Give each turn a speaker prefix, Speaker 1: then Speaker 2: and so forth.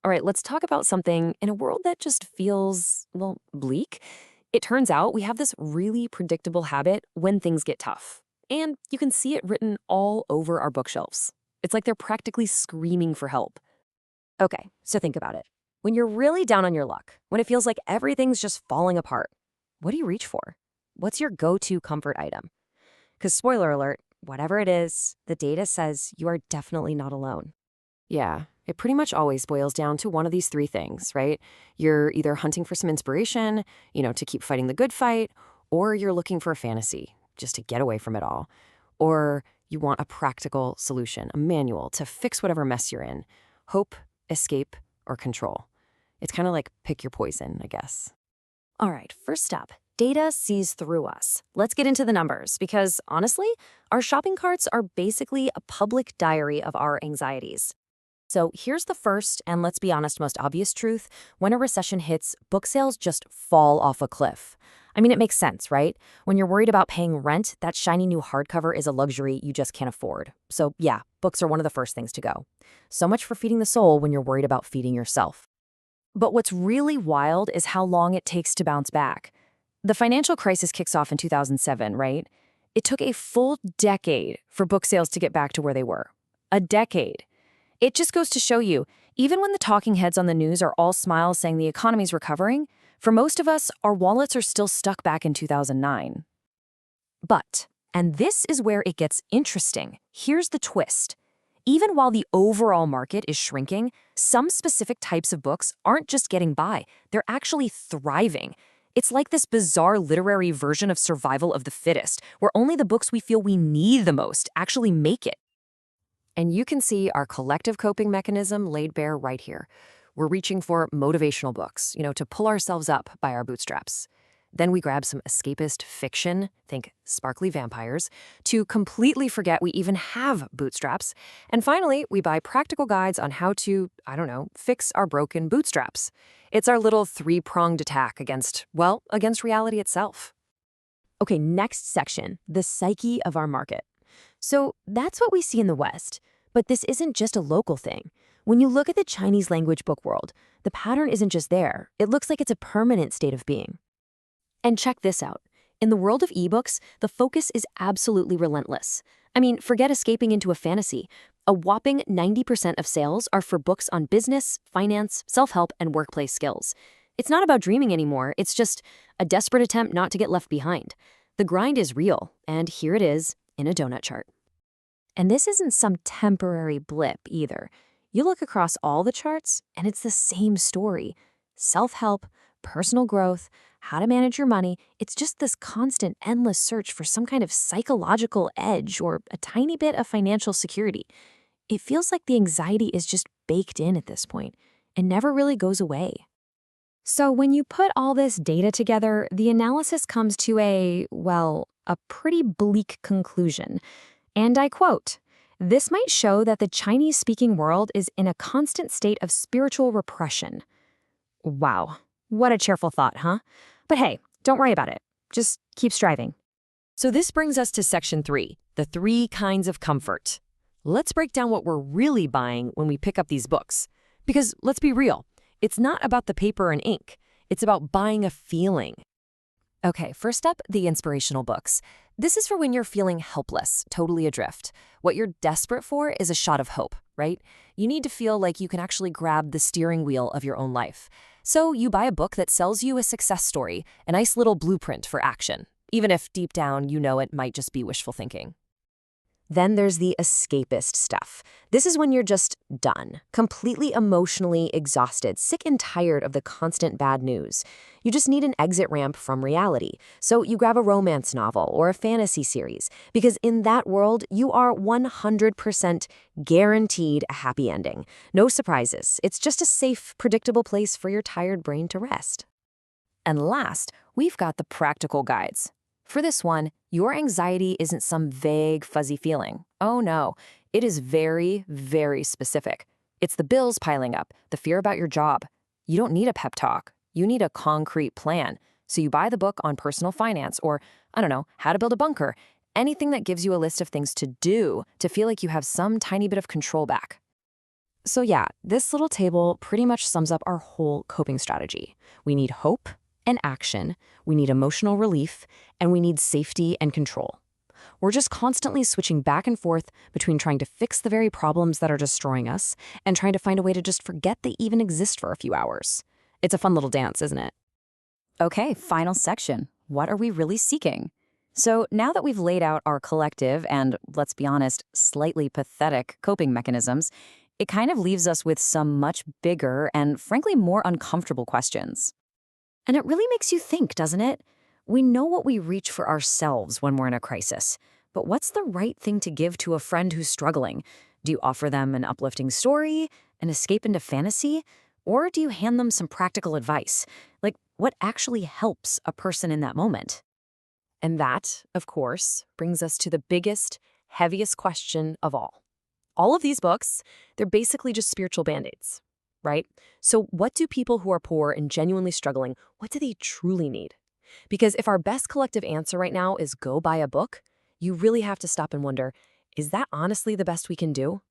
Speaker 1: All right, let's talk about something in a world that just feels, well, bleak. It turns out we have this really predictable habit when things get tough. And you can see it written all over our bookshelves. It's like they're practically screaming for help. Okay, so think about it. When you're really down on your luck, when it feels like everything's just falling apart, what do you reach for? What's your go-to comfort item? Because spoiler alert, whatever it is, the data says you are definitely not alone. Yeah, it pretty much always boils down to one of these three things, right? You're either hunting for some inspiration, to keep fighting the good fight, or you're looking for a fantasy, just to get away from it all. Or you want a practical solution, a manual to fix whatever mess you're in. Hope, escape, or control. It's kind of like pick your poison, I guess. All right, first up, data sees through us. Let's get into the numbers because, honestly, our shopping carts are basically a public diary of our anxieties. So here's the first, and let's be honest, most obvious truth. When a recession hits, book sales just fall off a cliff. I mean, it makes sense, right? When you're worried about paying rent, that shiny new hardcover is a luxury you just can't afford. So yeah, books are one of the first things to go. So much for feeding the soul when you're worried about feeding yourself. But what's really wild is how long it takes to bounce back. The financial crisis kicks off in 2007, right? It took a full decade for book sales to get back to where they were. A decade. It just goes to show you, even when the talking heads on the news are all smiles saying the economy's recovering, for most of us, our wallets are still stuck back in 2009. But, and this is where it gets interesting, here's the twist. Even while the overall market is shrinking, some specific types of books aren't just getting by, they're actually thriving. It's like this bizarre literary version of survival of the fittest, where only the books we feel we need the most actually make it. And you can see our collective coping mechanism laid bare right here. We're reaching for motivational books, to pull ourselves up by our bootstraps. Then we grab some escapist fiction, think sparkly vampires, to completely forget we even have bootstraps. And finally, we buy practical guides on how to, fix our broken bootstraps. It's our little three-pronged attack against reality itself. Okay, next section, the psyche of our market. So that's what we see in the West. But this isn't just a local thing. When you look at the Chinese language book world, the pattern isn't just there. It looks like it's a permanent state of being. And check this out. In the world of ebooks, the focus is absolutely relentless. I mean, forget escaping into a fantasy. A whopping 90% of sales are for books on business, finance, self-help, and workplace skills. It's not about dreaming anymore. It's just a desperate attempt not to get left behind. The grind is real, and here it is in a donut chart. And this isn't some temporary blip either. You look across all the charts, and it's the same story. Self-help, personal growth, how to manage your money. It's just this constant, endless search for some kind of psychological edge or a tiny bit of financial security. It feels like the anxiety is just baked in at this point and never really goes away. So when you put all this data together, the analysis comes to a pretty bleak conclusion. And I quote, "This might show that the Chinese-speaking world is in a constant state of spiritual repression." Wow, what a cheerful thought, huh? But hey, don't worry about it. Just keep striving. So this brings us to section 3, the 3 kinds of comfort. Let's break down what we're really buying when we pick up these books. Because let's be real, it's not about the paper and ink. It's about buying a feeling. Okay, first up, the inspirational books. This is for when you're feeling helpless, totally adrift. What you're desperate for is a shot of hope, right? You need to feel like you can actually grab the steering wheel of your own life. So you buy a book that sells you a success story, a nice little blueprint for action, even if deep down you know it might just be wishful thinking. Then there's the escapist stuff. This is when you're just done, completely emotionally exhausted, sick and tired of the constant bad news. You just need an exit ramp from reality. So you grab a romance novel or a fantasy series, because in that world, you are 100% guaranteed a happy ending. No surprises. It's just a safe, predictable place for your tired brain to rest. And last, we've got the practical guides. For this one, your anxiety isn't some vague, fuzzy feeling. Oh no, it is very, very specific. It's the bills piling up, the fear about your job. You don't need a pep talk. You need a concrete plan. So you buy the book on personal finance or, how to build a bunker. Anything that gives you a list of things to do to feel like you have some tiny bit of control back. So yeah, this little table pretty much sums up our whole coping strategy. We need hope and action, we need emotional relief, and we need safety and control. We're just constantly switching back and forth between trying to fix the very problems that are destroying us and trying to find a way to just forget they even exist for a few hours. It's a fun little dance, isn't it?
Speaker 2: Okay, final section. What are we really seeking? So now that we've laid out our collective and, let's be honest, slightly pathetic coping mechanisms, it kind of leaves us with some much bigger and, frankly, more uncomfortable questions. And it really makes you think, doesn't it? We know what we reach for ourselves when we're in a crisis, but what's the right thing to give to a friend who's struggling? Do you offer them an uplifting story, an escape into fantasy, or do you hand them some practical advice? Like, what actually helps a person in that moment?
Speaker 1: And that, of course, brings us to the biggest, heaviest question of all. All of these books, they're basically just spiritual band-aids, right? So what do people who are poor and genuinely struggling, what do they truly need? Because if our best collective answer right now is go buy a book, you really have to stop and wonder, is that honestly the best we can do?